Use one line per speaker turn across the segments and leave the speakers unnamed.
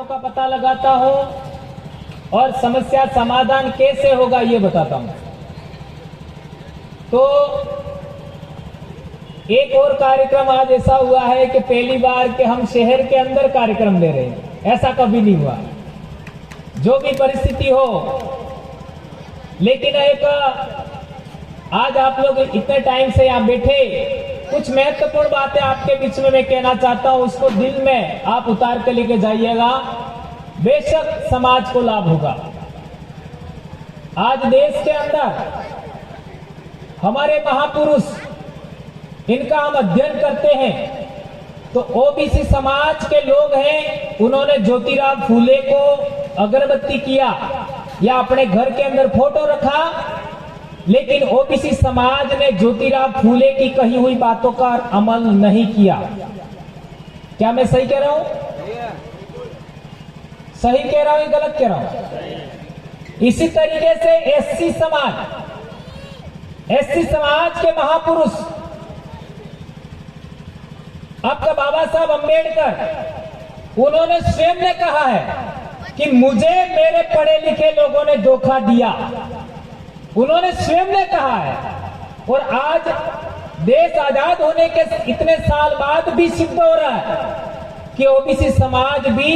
कारणों का पता लगाता हूं और समस्या समाधान कैसे होगा ये बताता हूं। तो एक और कार्यक्रम आज ऐसा हुआ है कि पहली बार के हम शहर के अंदर कार्यक्रम ले रहे हैं, ऐसा कभी नहीं हुआ। जो भी परिस्थिति हो, लेकिन एक आज आप लोग इतने टाइम से यहाँ बैठे, कुछ महत्वपूर्ण बातें आपके बीच में मैं कहना चाहता हूं, उसको दिल में आप उतार के लेके जाइएगा, बेशक समाज को लाभ होगा। आज देश के अंदर हमारे महापुरुष, इनका हम अध्ययन करते हैं तो ओबीसी समाज के लोग हैं, उन्होंने ज्योतिराव फूले को अगरबत्ती किया या अपने घर के अंदर फोटो रखा, लेकिन ओबीसी समाज ने ज्योतिराव फूले की कही हुई बातों का अमल नहीं किया। क्या मैं सही कह रहा हूं? सही कह रहा हूं, गलत कह रहा हूं? इसी तरीके से एससी समाज के महापुरुष आपका बाबा साहब अंबेडकर, उन्होंने स्वयं ने कहा है कि मुझे मेरे पढ़े लिखे लोगों ने धोखा दिया। उन्होंने स्वयं ने कहा है, और आज देश आजाद होने के इतने साल बाद भी सिद्ध हो रहा है कि ओबीसी समाज भी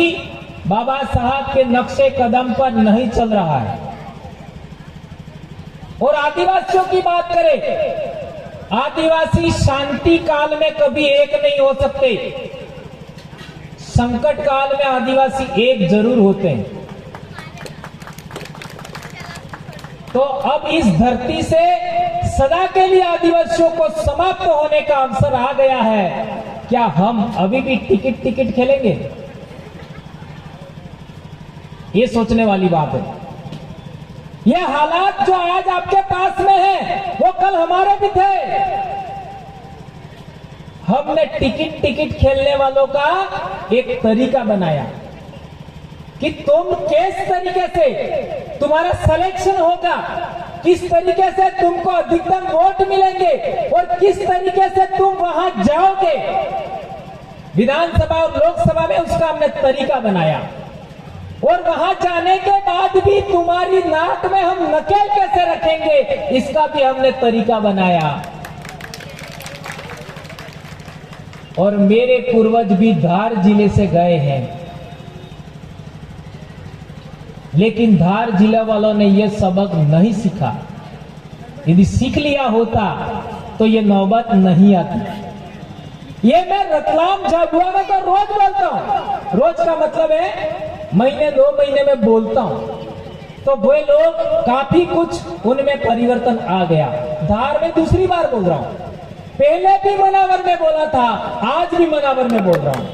बाबा साहब के नक्शे कदम पर नहीं चल रहा है। और आदिवासियों की बात करें, आदिवासी शांति काल में कभी एक नहीं हो सकते, संकट काल में आदिवासी एक जरूर होते हैं। तो अब इस धरती से सदा के लिए आदिवासियों को समाप्त होने का अवसर आ गया है। क्या हम अभी भी टिकट खेलेंगे? ये सोचने वाली बात है। ये हालात जो आज आपके पास में है, वो कल हमारे भी थे। हमने टिकट खेलने वालों का एक तरीका बनाया कि तुम किस तरीके से तुम्हारा सिलेक्शन होगा, किस तरीके से तुमको अधिकतम वोट मिलेंगे और किस तरीके से तुम वहां जाओगे विधानसभा और लोकसभा में, उसका हमने तरीका बनाया। और वहां जाने के बाद भी तुम्हारी नाक में हम नकेल कैसे रखेंगे, इसका भी हमने तरीका बनाया। और मेरे पूर्वज भी धार जिले से गए हैं, लेकिन धार जिला वालों ने यह सबक नहीं सीखा। यदि सीख लिया होता तो ये नौबत नहीं आती। ये मैं रतलाम झाबुआ में तो रोज बोलता हूं, रोज का मतलब है महीने 2 महीने में बोलता हूं, तो वे लोग काफी कुछ उनमें परिवर्तन आ गया। धार में दूसरी बार बोल रहा हूं, पहले भी मनावर में बोला था, आज भी मनावर में बोल रहा हूं।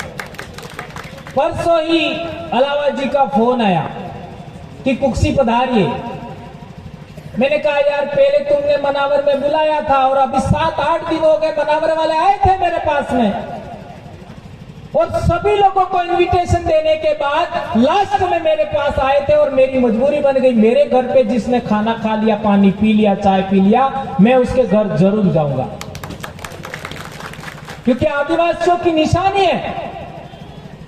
परसों ही अलावा जी का फोन आया कि कुक्सी पधारिए। मैंने कहा यार, पहले तुमने मनावर में बुलाया था और अभी 7-8 दिन हो गए मनावर वाले आए थे मेरे पास में, और सभी लोगों को इनविटेशन देने के बाद लास्ट में मेरे पास आए थे और मेरी मजबूरी बन गई। मेरे घर पे जिसने खाना खा लिया, पानी पी लिया, चाय पी लिया, मैं उसके घर जरूर जाऊंगा, क्योंकि आदिवासियों की निशानी है।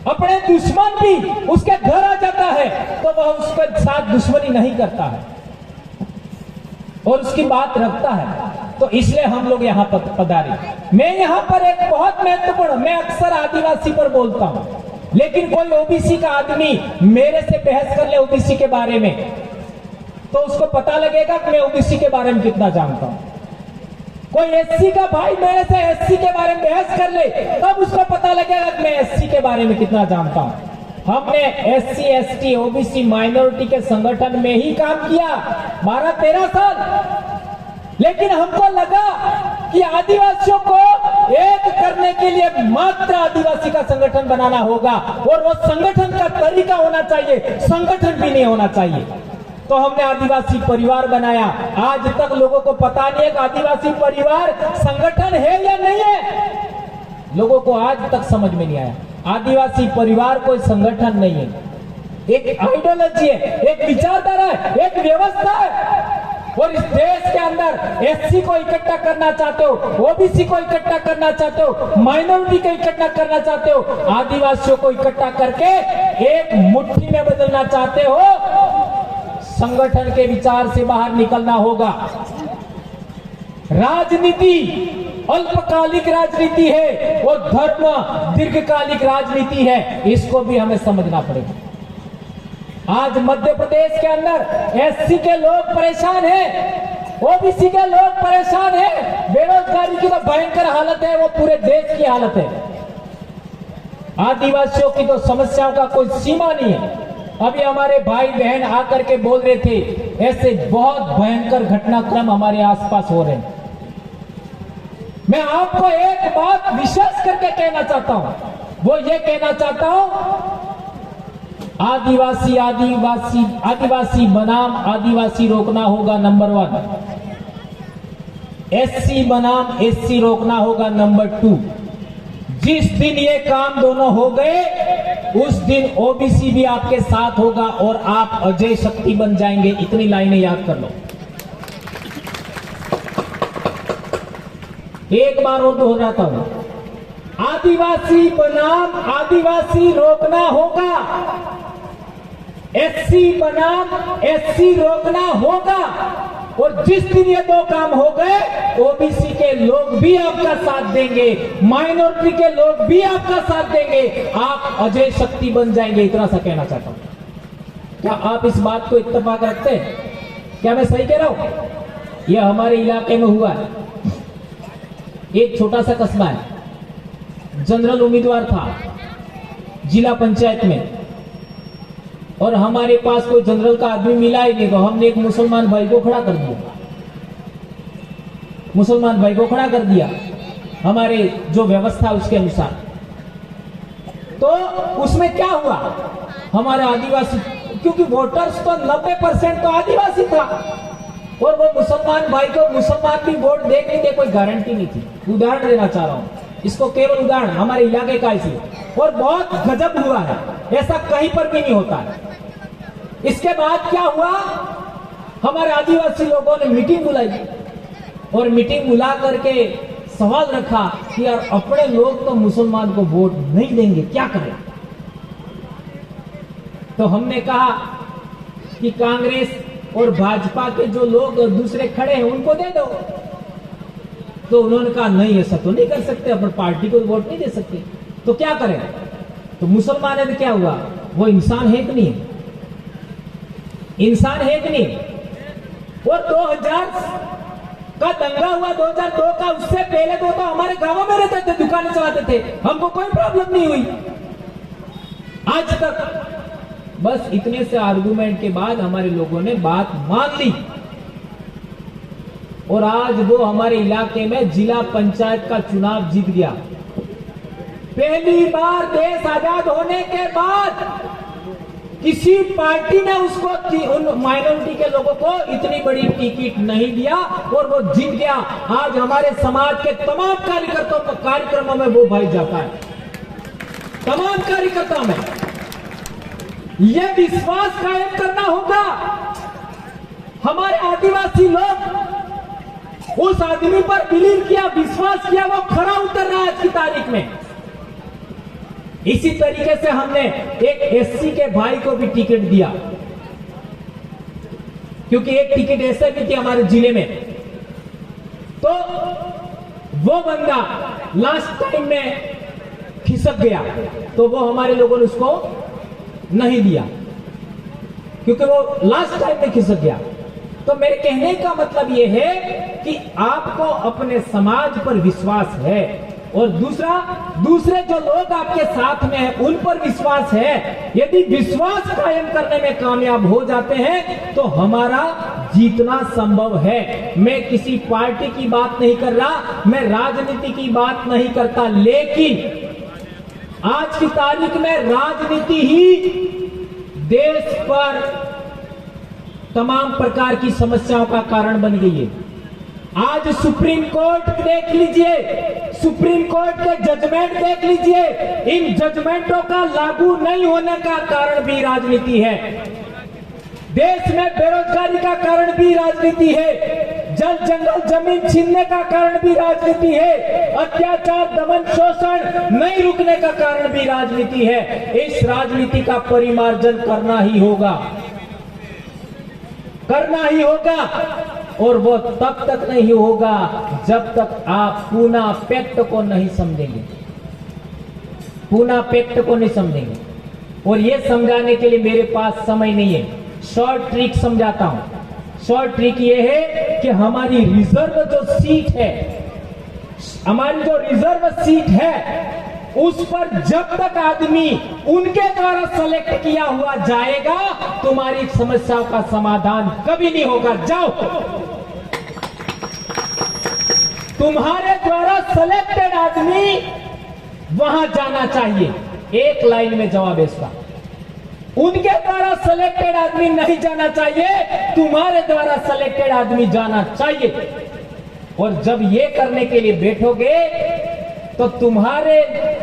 अपने दुश्मन भी उसके घर आ जाता है तो वह उसके साथ दुश्मनी नहीं करता है और उसकी बात रखता है। तो इसलिए हम लोग यहाँ पर पधारे। मैं यहाँ पर एक बहुत महत्वपूर्ण, मैं अक्सर आदिवासी पर बोलता हूँ, लेकिन कोई ओबीसी का आदमी मेरे से बहस कर ले ओबीसी के बारे में, तो उसको पता लगेगा कि मैं ओबीसी के बारे में कितना जानता हूँ। कोई एससी का भाई मेरे से एससी के बारे में बहस कर ले, तब उसको पता लगेगा कि मैं एससी के बारे में कितना जानता हूँ। हमने एससी, एसटी, ओबीसी, माइनॉरिटी के संगठन में ही काम किया 12-13 साल, लेकिन हमको लगा कि आदिवासियों को एक करने के लिए मात्र आदिवासी का संगठन बनाना होगा, और वो संगठन का तरीका होना चाहिए, संगठन भी नहीं होना चाहिए। तो हमने आदिवासी परिवार बनाया। आज तक लोगों को पता नहीं है कि आदिवासी परिवार संगठन है या नहीं है। लोगों को आज तक समझ में नहीं आया। आदिवासी परिवार कोई संगठन नहीं है, एक आइडियोलॉजी है, एक विचारधारा है, एक व्यवस्था है। और इस देश के अंदर एससी को इकट्ठा करना चाहते हो, ओबीसी को इकट्ठा करना चाहते हो, माइनॉरिटी को इकट्ठा करना चाहते हो, आदिवासियों को इकट्ठा करके एक मुट्ठी में बदलना चाहते हो। संगठन के विचार से बाहर निकलना होगा। राजनीति अल्पकालिक राजनीति है और धर्म दीर्घकालिक राजनीति है, इसको भी हमें समझना पड़ेगा। आज मध्य प्रदेश के अंदर एससी के लोग परेशान हैं, ओबीसी के लोग परेशान हैं, बेरोजगारी की तो भयंकर हालत है, वो पूरे देश की हालत है। आदिवासियों की तो समस्याओं का कोई सीमा नहीं है। अभी हमारे भाई बहन आकर के बोल रहे थे, ऐसे बहुत भयंकर घटनाक्रम हमारे आसपास हो रहे हैं। मैं आपको एक बात विशेष करके कहना चाहता हूं, वो ये कहना चाहता हूं, आदिवासी आदिवासी आदिवासी बनाम आदिवासी रोकना होगा नंबर 1, एससी बनाम एससी रोकना होगा नंबर 2। जिस दिन ये काम दोनों हो गए उस दिन ओबीसी भी आपके साथ होगा और आप अजय शक्ति बन जाएंगे। इतनी लाइनें याद कर लो। एक बार और दोहराता हूं, आदिवासी बनाम आदिवासी रोकना होगा, एससी बनाम एससी रोकना होगा। और जिस दिन ये दो काम हो गए ओबीसी के लोग भी आपका साथ देंगे, माइनॉरिटी के लोग भी आपका साथ देंगे, आप अजय शक्ति बन जाएंगे। इतना सा कहना चाहता हूं। क्या आप इस बात को इत्तेफाक रखते हैं? क्या मैं सही कह रहा हूं? यह हमारे इलाके में हुआ है। एक छोटा सा कस्बा है, जनरल उम्मीदवार था जिला पंचायत में, और हमारे पास कोई जनरल का आदमी मिला ही नहीं, तो हमने एक मुसलमान भाई को खड़ा कर दिया। मुसलमान भाई को खड़ा कर दिया हमारे जो व्यवस्था उसके अनुसार। तो उसमें क्या हुआ, हमारे आदिवासी, क्योंकि वोटर्स तो 90% तो आदिवासी था, और वो मुसलमान भाई को मुसलमान भी वोट दे नहीं दे कोई गारंटी नहीं थी। उदाहरण देना चाह रहा हूं, इसको केवल उदाहरण हमारे इलाके का इसलिए, और बहुत गजब हुआ है, ऐसा कहीं पर भी नहीं होता है। इसके बाद क्या हुआ, हमारे आदिवासी लोगों ने मीटिंग बुलाई, और मीटिंग बुला करके सवाल रखा कि यार अपने लोग तो मुसलमान को वोट नहीं देंगे, क्या करें। तो हमने कहा कि कांग्रेस और भाजपा के जो लोग दूसरे खड़े हैं उनको दे दो। तो उन्होंने कहा नहीं, ऐसा तो नहीं कर सकते, अपन पार्टी को वोट नहीं दे सकते, तो क्या करें। तो मुसलमान में क्या हुआ, वो इंसान है कि नहीं, इंसान है कि नहीं। और 2000 का दंगा हुआ, 2002 का, उससे पहले तो हमारे गांवों में रहते थे, दुकानें चलाते थे, हमको कोई प्रॉब्लम नहीं हुई आज तक। बस इतने से आर्गुमेंट के बाद हमारे लोगों ने बात मान ली, और आज वो हमारे इलाके में जिला पंचायत का चुनाव जीत गया। पहली बार देश आजाद होने के बाद किसी पार्टी ने उसको, उन माइनॉरिटी के लोगों को इतनी बड़ी टिकट नहीं दिया, और वो जीत गया। आज हमारे समाज के तमाम कार्यक्रमों में वो भाई जाता है, तमाम कार्यकर्ताओं में। यह विश्वास कायम करना होगा। हमारे आदिवासी लोग उस आदमी पर बिलीव किया, विश्वास किया, वो खरा उतर रहा है आज की तारीख में। इसी तरीके से हमने एक एससी के भाई को भी टिकट दिया, क्योंकि एक टिकट ऐसे भी थी हमारे जिले में। तो वो बंदा लास्ट टाइम में खिसक गया, तो वो हमारे लोगों ने उसको नहीं दिया, क्योंकि वो लास्ट टाइम में खिसक गया। तो मेरे कहने का मतलब ये है कि आपको अपने समाज पर विश्वास है, और दूसरे जो लोग आपके साथ में हैं उन पर विश्वास है। यदि विश्वास कायम करने में कामयाब हो जाते हैं तो हमारा जीतना संभव है। मैं किसी पार्टी की बात नहीं कर रहा, मैं राजनीति की बात नहीं करता, लेकिन आज की तारीख में राजनीति ही देश पर तमाम प्रकार की समस्याओं का कारण बन गई है। आज सुप्रीम कोर्ट देख लीजिए, सुप्रीम कोर्ट के जजमेंट देख लीजिए, इन जजमेंटों का लागू नहीं होने का कारण भी राजनीति है। देश में बेरोजगारी का कारण भी राजनीति है, जल जंगल जमीन छीनने का कारण भी राजनीति है, अत्याचार दमन शोषण नहीं रुकने का कारण भी राजनीति है। इस राजनीति का परिमार्जन करना ही होगा, करना ही होगा। और वो तब तक नहीं होगा जब तक आप पूना पैक्ट को नहीं समझेंगे, पूना पैक्ट को नहीं समझेंगे। और ये समझाने के लिए मेरे पास समय नहीं है, शॉर्ट ट्रिक समझाता हूं। शॉर्ट ट्रिक ये है कि हमारी रिजर्व जो सीट है, हमारी जो रिजर्व सीट है, उस पर जब तक आदमी उनके द्वारा सेलेक्ट किया हुआ जाएगा, तुम्हारी समस्याओं का समाधान कभी नहीं होगा। जाओ, तुम्हारे द्वारा सेलेक्टेड आदमी वहां जाना चाहिए। एक लाइन में जवाब है इसका, उनके द्वारा सेलेक्टेड आदमी नहीं जाना चाहिए, तुम्हारे द्वारा सेलेक्टेड आदमी जाना चाहिए। और जब ये करने के लिए बैठोगे तो तुम्हारे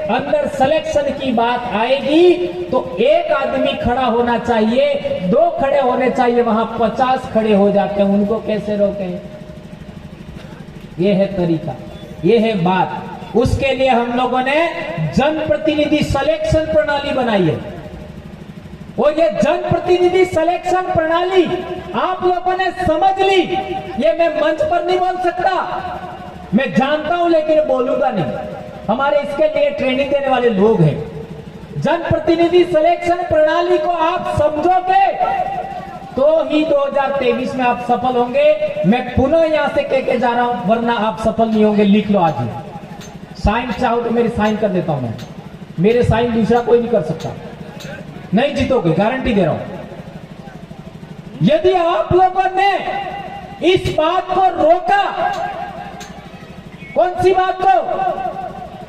अंदर सिलेक्शन की बात आएगी, तो एक आदमी खड़ा होना चाहिए, दो खड़े होने चाहिए, वहां 50 खड़े हो जाते हैं, उनको कैसे रोकें? ये है तरीका, ये है बात। उसके लिए हम लोगों ने जनप्रतिनिधि सिलेक्शन प्रणाली बनाई है। और ये जनप्रतिनिधि सिलेक्शन प्रणाली आप लोगों ने समझ ली, ये मैं मंच पर नहीं बोल सकता, मैं जानता हूं लेकिन बोलूंगा नहीं। हमारे इसके लिए ट्रेनिंग देने वाले लोग हैं। जनप्रतिनिधि सिलेक्शन प्रणाली को आप समझोगे तो ही 2023 में आप सफल होंगे। मैं पुनः यहां से कह के जा रहा हूं, वरना आप सफल नहीं होंगे। लिख लो आज ही, साइन चाहो तो मेरी साइन कर देता हूं मैं, मेरे साइन दूसरा कोई नहीं कर सकता। नहीं जीतोगे, गारंटी दे रहा हूं। यदि आप लोगों ने इस बात को रोका, कौन सी बात को?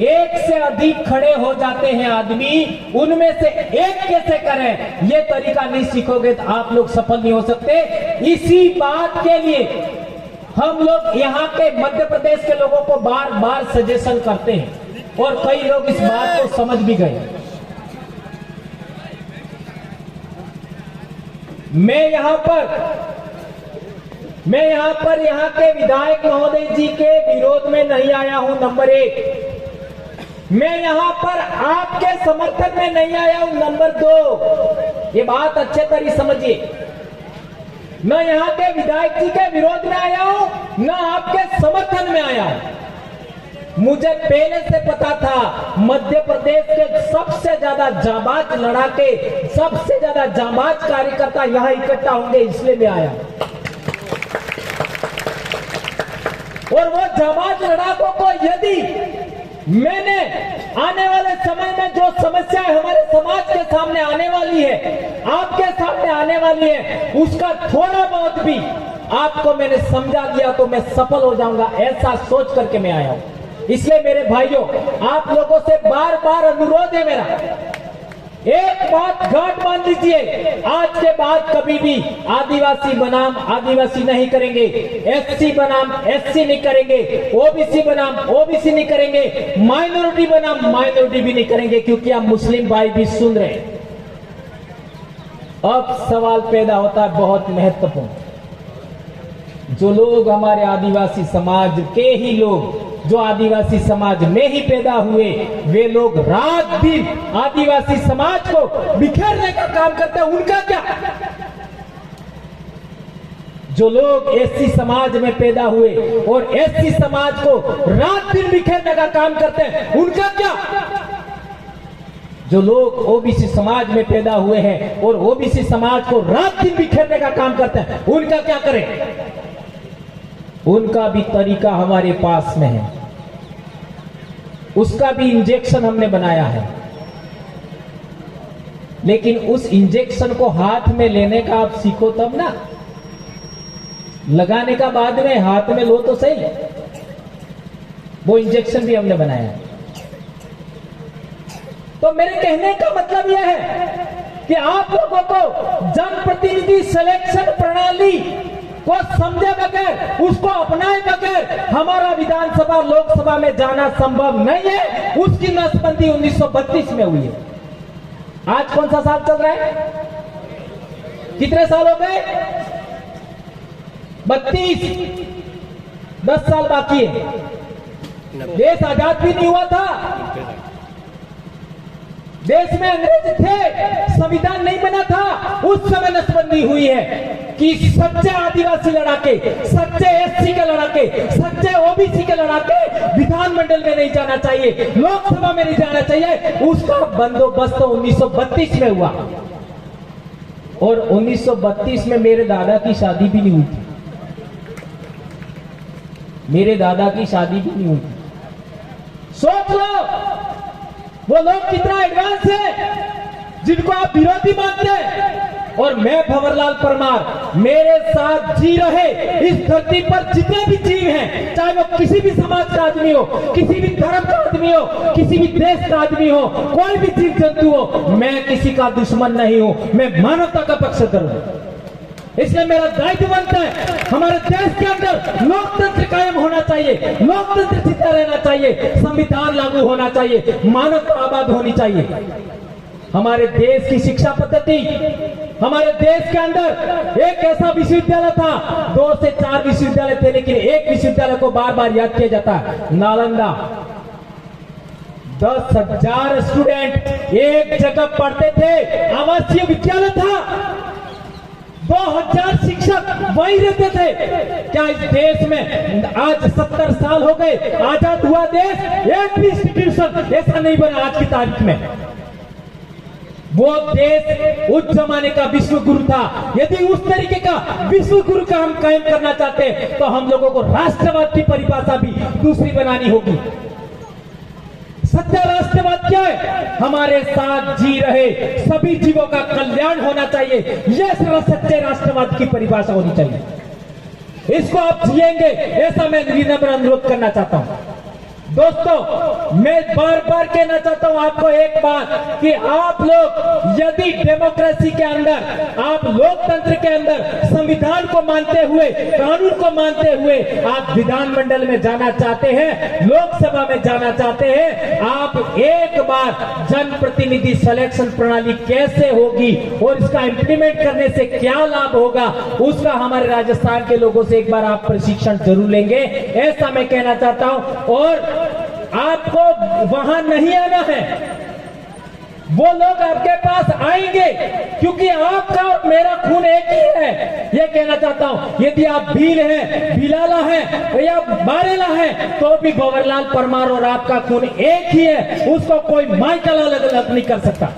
एक से अधिक खड़े हो जाते हैं आदमी, उनमें से एक कैसे करें, ये तरीका नहीं सीखोगे तो आप लोग सफल नहीं हो सकते। इसी बात के लिए हम लोग यहाँ के मध्य प्रदेश के लोगों को बार बार सजेशन करते हैं और कई लोग इस बात को समझ भी गए। मैं यहाँ पर यहाँ के विधायक महोदय जी के विरोध में नहीं आया हूं। नंबर एक, मैं यहाँ पर आपके समर्थन में नहीं आया हूं। नंबर दो, ये बात अच्छे तरह समझिए, न यहाँ के विधायक जी के विरोध में आया हूं, न आपके समर्थन में आया हूं। मुझे पहले से पता था मध्य प्रदेश के सबसे ज्यादा जाबाज लड़ाके, सबसे ज्यादा जाबाज कार्यकर्ता यहां इकट्ठा होंगे, इसलिए मैं आया। और वो जाबाज लड़ाकों को यदि मैंने आने वाले समय में जो समस्याएं हमारे समाज के सामने आने वाली है, आपके सामने आने वाली है, उसका थोड़ा बहुत भी आपको मैंने समझा दिया तो मैं सफल हो जाऊंगा, ऐसा सोच करके मैं आया हूं। इसलिए मेरे भाइयों, आप लोगों से बार बार अनुरोध है मेरा, एक बात गांठ बांध लीजिए, आज के बाद कभी भी आदिवासी बनाम आदिवासी नहीं करेंगे, एससी बनाम एससी नहीं करेंगे, ओबीसी बनाम ओबीसी नहीं करेंगे, माइनॉरिटी बनाम माइनॉरिटी भी नहीं करेंगे, क्योंकि आप मुस्लिम भाई भी सुन रहे हैं। अब सवाल पैदा होता है बहुत महत्वपूर्ण, जो लोग हमारे आदिवासी समाज के ही लोग, जो आदिवासी समाज में ही पैदा हुए, वे लोग रात दिन आदिवासी समाज को बिखेरने का काम करते हैं, उनका क्या? जो लोग एससी समाज में पैदा हुए और एससी समाज को रात दिन बिखेरने का काम करते हैं, उनका क्या? जो लोग ओबीसी समाज में पैदा हुए हैं और ओबीसी समाज को रात दिन बिखेरने का काम करते हैं, उनका क्या करें? उनका भी तरीका हमारे पास में है, उसका भी इंजेक्शन हमने बनाया है। लेकिन उस इंजेक्शन को हाथ में लेने का आप सीखो तब ना, लगाने का बाद में हाथ में लो तो सही। वो इंजेक्शन भी हमने बनाया है। तो मेरे कहने का मतलब यह है कि आप लोगों को जनप्रतिनिधि सिलेक्शन प्रणाली को समझे बगैर, उसको अपनाए बगैर हमारा विधानसभा लोकसभा में जाना संभव नहीं है। उसकी नसबंदी 1932 में हुई है। आज कौन सा साल चल रहा है? कितने साल हो गए? 32। 10 साल बाकी है। देश आजाद भी नहीं हुआ था, देश में अंग्रेज थे, संविधान नहीं बना था। उस समय नसबंदी हुई है कि सच्चे आदिवासी लड़ाके, सच्चे एससी के लड़ाके, सच्चे ओबीसी के लड़ाके विधानमंडल में नहीं जाना चाहिए, लोकसभा में नहीं जाना चाहिए। उसका बंदोबस्त तो 1932 में हुआ, और 1932 में मेरे दादा की शादी भी नहीं हुई थी। मेरे दादा की शादी भी नहीं हुई थी। सोच लो वो लोग कितना एडवांस है जिनको आप विरोधी मानते हैं। और मैं भंवरलाल परमार मेरे साथ जी रहे इस धरती पर जितने भी जीव हैं, चाहे वो किसी भी समाज का आदमी हो, किसी भी धर्म का आदमी हो, किसी भी देश का आदमी हो, कोई भी जीव जंतु हो, मैं किसी का दुश्मन नहीं हूं, मैं मानवता का पक्षधर हूं। इसलिए मेरा दायित्व बनता है हमारे देश के अंदर लोकतंत्र कायम होना चाहिए, लोकतंत्र जिंदा रहना चाहिए, संविधान लागू होना चाहिए, मानवता आबाद होनी चाहिए। हमारे देश की शिक्षा पद्धति, हमारे देश के अंदर एक ऐसा विश्वविद्यालय था, 2 से 4 विश्वविद्यालय थे, लेकिन एक विश्वविद्यालय को बार बार याद किया जाता है, नालंदा। 10,000 स्टूडेंट एक जगह पढ़ते थे, आवासीय विद्यालय था, 2000 शिक्षक वही रहते थे। क्या इस देश में आज 70 साल हो गए, आजाद हुआ देश, एक भी इंस्टीट्यूशन ऐसा नहीं बना आज की तारीख में। वो देश उस जमाने का विश्व गुरु था। यदि उस तरीके का विश्व गुरु का हम कायम करना चाहते हैं तो हम लोगों को राष्ट्रवाद की परिभाषा भी दूसरी बनानी होगी। सच्चा राष्ट्रवाद क्या है? हमारे साथ जी रहे सभी जीवों का कल्याण होना चाहिए, यह सच्चे राष्ट्रवाद की परिभाषा होनी चाहिए। इसको आप जिएंगे, ऐसा मैं विनम्र अनुरोध करना चाहता हूं। दोस्तों, मैं बार बार कहना चाहता हूं आपको एक बात कि आप लोग यदि डेमोक्रेसी के अंदर, आप लोकतंत्र के अंदर संविधान को मानते हुए, कानून को मानते हुए आप विधानमंडल में जाना चाहते हैं, लोकसभा में जाना चाहते हैं, आप एक बार जनप्रतिनिधि सिलेक्शन प्रणाली कैसे होगी और इसका इंप्लीमेंट करने से क्या लाभ होगा, उसका हमारे राजस्थान के लोगों से एक बार आप प्रशिक्षण जरूर लेंगे, ऐसा मैं कहना चाहता हूं। और आपको वहां नहीं आना है, वो लोग आपके पास आएंगे, क्योंकि आपका और मेरा खून एक ही है। ये कहना चाहता हूं, यदि आप भील हैं, भिलाला हैं या बारेला हैं, तो भी भंवरलाल परमार और आपका खून एक ही है, उसको कोई माइकल अलग अलग नहीं कर सकता।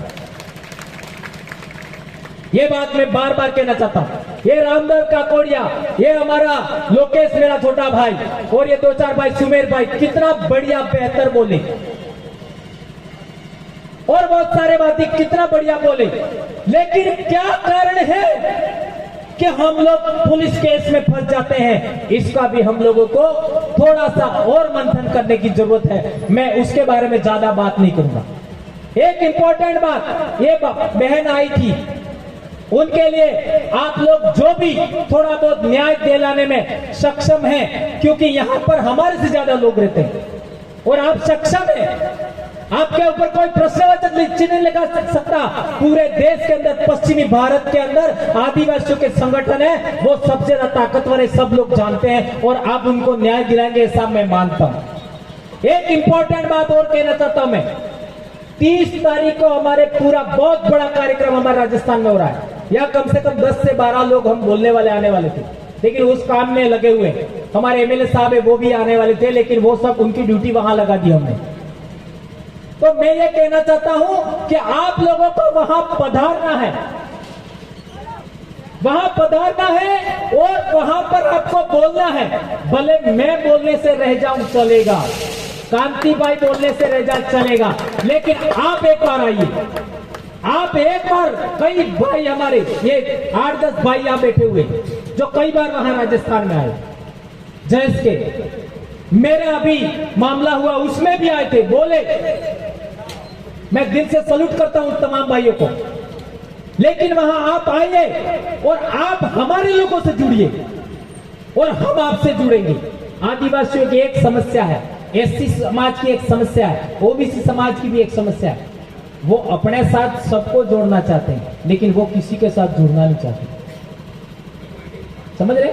ये बात मैं बार बार कहना चाहता हूं। ये रामदेव काकोड़िया, ये हमारा लोकेश मेरा छोटा भाई, और ये 2-4 भाई, सुमेर भाई, कितना बढ़िया बेहतर बोले, और बहुत सारे बातें कितना बढ़िया बोले, लेकिन क्या कारण है कि हम लोग पुलिस केस में फंस जाते हैं? इसका भी हम लोगों को थोड़ा सा और मंथन करने की जरूरत है। मैं उसके बारे में ज्यादा बात नहीं करूंगा। एक इंपॉर्टेंट बात, ये बहन आई थी, उनके लिए आप लोग जो भी थोड़ा बहुत न्याय दिलाने में सक्षम हैं, क्योंकि यहां पर हमारे से ज्यादा लोग रहते हैं और आप सक्षम हैं, आपके ऊपर कोई प्रश्नवाचक चिन्ह नहीं लगा सकता। पूरे देश के अंदर, पश्चिमी भारत के अंदर आदिवासियों के संगठन है, वो सबसे ज्यादा ताकतवर है, सब लोग जानते हैं, और आप उनको न्याय दिलाएंगे ऐसा मैं मानता हूं। एक इंपॉर्टेंट बात और कहना चाहता हूं मैं, 30 तारीख को हमारे पूरा बहुत बड़ा कार्यक्रम हमारे राजस्थान में हो रहा है। या कम से कम 10 से 12 लोग हम बोलने वाले आने वाले थे, लेकिन उस काम में लगे हुए हमारे एमएलए साहब है, वो भी आने वाले थे, लेकिन वो सब उनकी ड्यूटी वहां लगा दी हमने। तो मैं ये कहना चाहता हूं कि आप लोगों को वहां पधारना है, वहां पधारना है, और वहां पर आपको बोलना है। भले मैं बोलने से रह जाऊं चलेगा, कांतिबाई बोलने से रह जा चलेगा, लेकिन आप एक बार आइए, आप एक बार, कई भाई हमारे ये 8-10 भाई यहां बैठे हुए जो कई बार वहां राजस्थान में आए, जैस के मेरा अभी मामला हुआ उसमें भी आए थे, बोले। मैं दिल से सल्यूट करता हूं तमाम भाइयों को, लेकिन वहां आप आइए और आप हमारे लोगों से जुड़िए और हम आपसे जुड़ेंगे। आदिवासियों की एक समस्या है, एससी समाज की एक समस्या है, ओबीसी समाज की भी एक समस्या है। वो अपने साथ सबको जोड़ना चाहते हैं, लेकिन वो किसी के साथ जुड़ना नहीं चाहते। समझ रहे?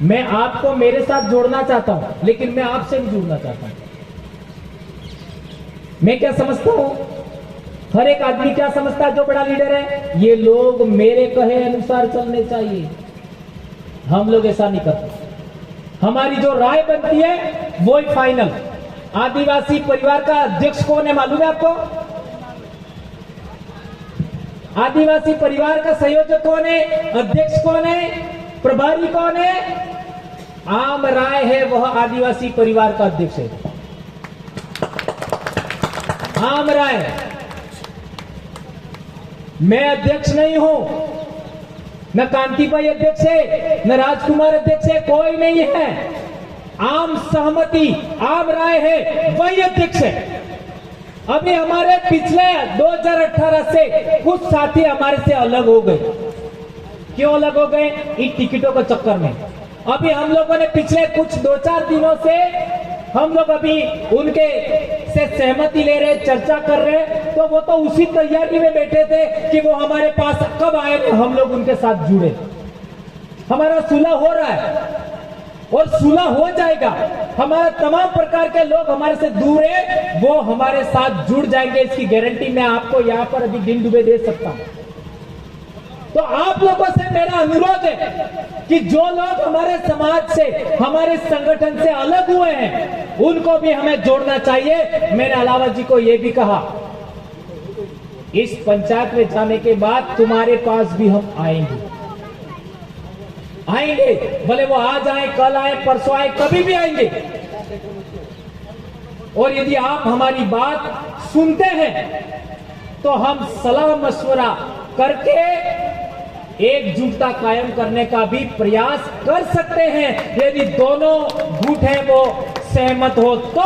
मैं आपको मेरे साथ जोड़ना चाहता हूं, लेकिन मैं आपसे भी जुड़ना चाहता हूं। मैं क्या समझता हूं, हर एक आदमी क्या समझता है जो बड़ा लीडर है, ये लोग मेरे कहे अनुसार चलने चाहिए। हम लोग ऐसा नहीं करते। हमारी जो राय बनती है वो ही फाइनल। आदिवासी परिवार का अध्यक्ष कौन है मालूम है आपको? आदिवासी परिवार का संयोजक कौन है, अध्यक्ष कौन है, प्रभारी कौन है? आम राय है वह आदिवासी परिवार का अध्यक्ष है। आम राय। मैं अध्यक्ष नहीं हूं, न कांति भाई अध्यक्ष है, न राजकुमार अध्यक्ष है, कोई नहीं है। आम सहमति, आम राय है, वही अध्यक्ष है। अभी हमारे पिछले 2018 से कुछ साथी हमारे से अलग हो गए। क्यों अलग हो गए? इन टिकटों के चक्कर में। अभी हम लोगों ने पिछले कुछ 2-4 दिनों से हम लोग अभी उनके से सहमति ले रहे, चर्चा कर रहे, तो वो तो उसी तैयारी में बैठे थे कि वो हमारे पास कब आए तो हम लोग उनके साथ जुड़े। हमारा सुलह हो रहा है और सुलह हो जाएगा। हमारा तमाम प्रकार के लोग हमारे से दूर है, वो हमारे साथ जुड़ जाएंगे, इसकी गारंटी मैं आपको यहाँ पर अभी दिन डूबे दे सकता हूं। तो आप लोगों से मेरा अनुरोध है कि जो लोग हमारे समाज से, हमारे संगठन से अलग हुए हैं, उनको भी हमें जोड़ना चाहिए। मैंने अलावा जी को यह भी कहा, इस पंचायत में जाने के बाद तुम्हारे पास भी हम आएंगे, भले वो आज आए, कल आए, परसों आए, कभी भी आएंगे। और यदि आप हमारी बात सुनते हैं तो हम सलाह मशवरा करके एकजुटता कायम करने का भी प्रयास कर सकते हैं। यदि दोनों गुट हैं वो सहमत हो तो,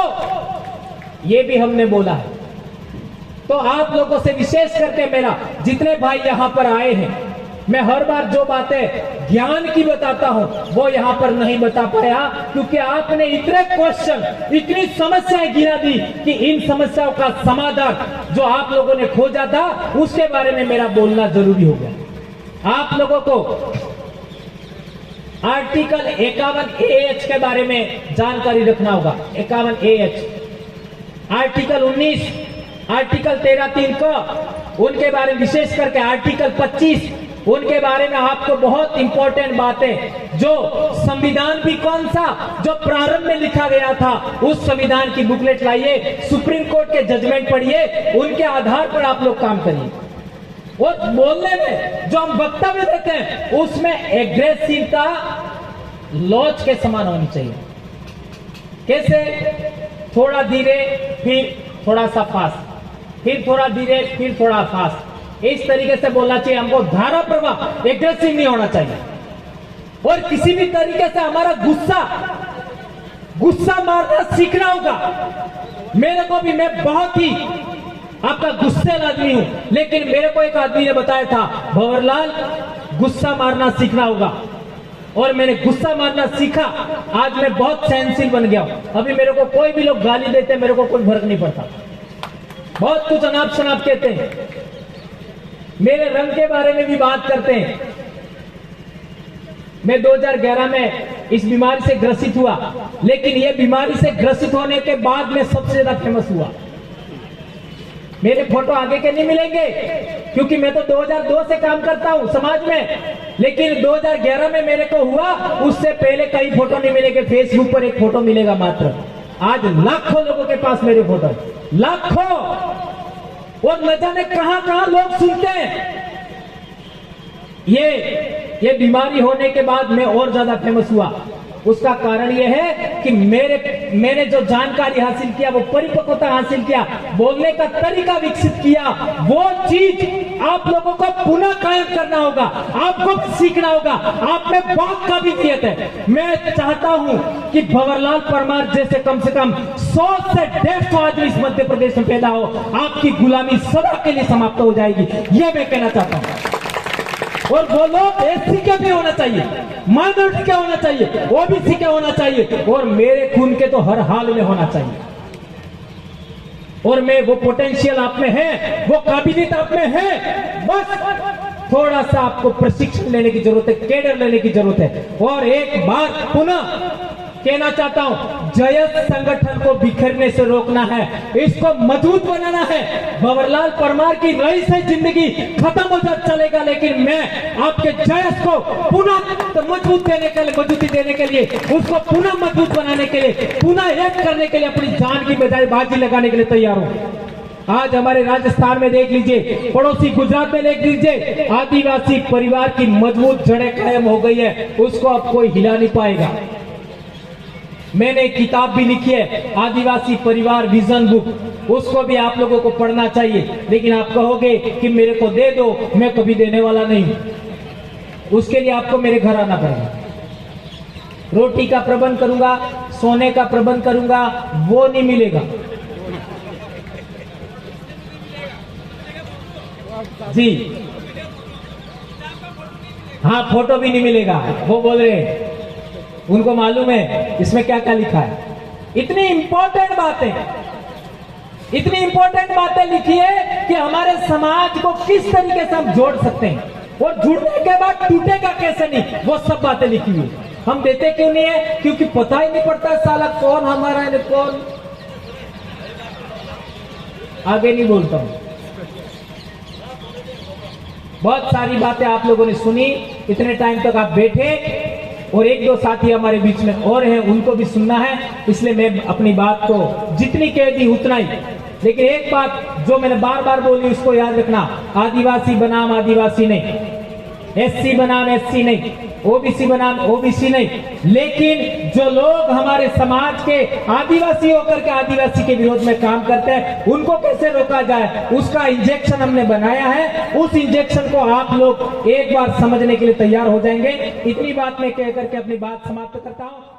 ये भी हमने बोला है। तो आप लोगों से विशेष करके मेरा, जितने भाई यहां पर आए हैं, मैं हर बार जो बातें ज्ञान की बताता हूं वो यहां पर नहीं बता पाया, क्योंकि आपने इतने क्वेश्चन, इतनी समस्याएं गिना दी कि इन समस्याओं का समाधान जो आप लोगों ने खोजा था उसके बारे में मेरा बोलना जरूरी हो गया। आप लोगों को आर्टिकल 51AH के बारे में जानकारी रखना होगा। 51AH, आर्टिकल 19, आर्टिकल 13(3) क, उनके बारे में विशेष करके आर्टिकल 25, उनके बारे में आपको बहुत इंपॉर्टेंट बातें, जो संविधान भी कौन सा जो प्रारंभ में लिखा गया था, उस संविधान की बुकलेट लाइए, सुप्रीम कोर्ट के जजमेंट पढ़िए, उनके आधार पर आप लोग काम करिए। और बोलने में जो हम वक्तव्य देते हैं उसमें एग्रेसिवता लॉज के समान होनी चाहिए। कैसे? थोड़ा धीरे, फिर थोड़ा सा फास्ट, फिर थोड़ा धीरे, फिर थोड़ा फास्ट, इस तरीके से बोलना चाहिए हमको। धारा प्रवाह, एग्रेसिव नहीं होना चाहिए। और किसी भी तरीके से हमारा गुस्सा मारना सीखना होगा। मेरे को भी, मैं बहुत ही आपका गुस्सेल आदमी हूं, लेकिन मेरे को एक आदमी ने बताया था, भंवरलाल गुस्सा मारना सीखना होगा। और मैंने गुस्सा मारना सीखा, आज मैं बहुत सहनशील बन गया हूं। अभी मेरे को कोई भी लोग गाली देते, मेरे को कोई फर्क नहीं पड़ता। बहुत कुछ अनाप शनाप कहते हैं, मेरे रंग के बारे में भी बात करते हैं। मैं 2011 में इस बीमारी से ग्रसित हुआ, लेकिन यह बीमारी से ग्रसित होने के बाद मैं सबसे ज्यादा फेमस हुआ। मेरे फोटो आगे के नहीं मिलेंगे, क्योंकि मैं तो 2002 से काम करता हूं समाज में, लेकिन 2011 में मेरे को हुआ, उससे पहले कई फोटो नहीं मिलेंगे। फेसबुक पर एक फोटो मिलेगा मात्र। आज लाखों लोगों के पास मेरे फोटो, लाखों, और न जाने कहां कहां लोग सुनते हैं। ये बीमारी होने के बाद मैं और ज्यादा फेमस हुआ। उसका कारण यह है कि मैंने जो जानकारी हासिल किया, वो परिपक्वता हासिल किया, बोलने का तरीका विकसित किया, वो चीज आप लोगों को पुनः कायम करना होगा, आपको सीखना होगा। आप में बहुत काबिलियत है। मैं चाहता हूं कि भंवरलाल परमार जैसे कम से कम 100 से 150 आदमी इस मध्य प्रदेश में पैदा हो, आपकी गुलामी सदा के लिए समाप्त हो जाएगी, यह मैं कहना चाहता हूं। और वो लोग एससी के भी होना चाहिए, माइनॉरिटी के होना चाहिए, ओबीसी के होना चाहिए, और मेरे खून के तो हर हाल में होना चाहिए। और मैं वो पोटेंशियल आप में है, वो काबिलियत आप में है, बस थोड़ा सा आपको प्रशिक्षण लेने की जरूरत है, केडर लेने की जरूरत है। और एक बार पुनः कहना चाहता हूं, जयस संगठन को बिखरने से रोकना है, इसको मजबूत बनाना है। भंवरलाल परमार की रईस है जिंदगी खत्म हो जाता चलेगा, लेकिन मैं आपके जयस को पुनः मजबूती देने के लिए, उसको पुनः मजबूत बनाने के लिए, पुनः एक करने के लिए अपनी जान की बजाय बाजी लगाने के लिए तैयार हूं। आज हमारे राजस्थान में देख लीजिए, पड़ोसी गुजरात में देख लीजिए, आदिवासी परिवार की मजबूत जड़ें कायम हो गई है, उसको अब कोई हिला नहीं पाएगा। मैंने एक किताब भी लिखी है, आदिवासी परिवार विजन बुक, उसको भी आप लोगों को पढ़ना चाहिए। लेकिन आप कहोगे कि मेरे को दे दो, मैं कभी देने वाला नहीं, उसके लिए आपको मेरे घर आना पड़ेगा। रोटी का प्रबंध करूंगा, सोने का प्रबंध करूंगा, वो नहीं मिलेगा जी। हाँ, फोटो भी नहीं मिलेगा। वो बोल रहे हैं, उनको मालूम है इसमें क्या क्या लिखा है। इतनी इंपॉर्टेंट बातें लिखी है कि हमारे समाज को किस तरीके से हम जोड़ सकते हैं, और जुड़ने के बाद टूटेगा कैसे नहीं, वो सब बातें लिखी हुई। हम देते क्यों नहीं है? क्योंकि पता ही नहीं पड़ता साला कौन हमारा है कौन। आगे नहीं बोलता हूं। बहुत सारी बातें आप लोगों ने सुनी, इतने टाइम तक आप बैठे, और एक दो साथी हमारे बीच में और हैं, उनको भी सुनना है, इसलिए मैं अपनी बात को जितनी कह दी उतना ही। लेकिन एक बात जो मैंने बार बार बोली, उसको याद रखना, आदिवासी बनाम आदिवासी नहीं, एससी बनाम एससी नहीं, ओबीसी बनाम ओबीसी नहीं। लेकिन जो लोग हमारे समाज के आदिवासी होकर के आदिवासी के विरोध में काम करते हैं, उनको कैसे रोका जाए, उसका इंजेक्शन हमने बनाया है। उस इंजेक्शन को आप लोग एक बार समझने के लिए तैयार हो जाएंगे। इतनी बात मैं कह करके अपनी बात समाप्त करता हूं।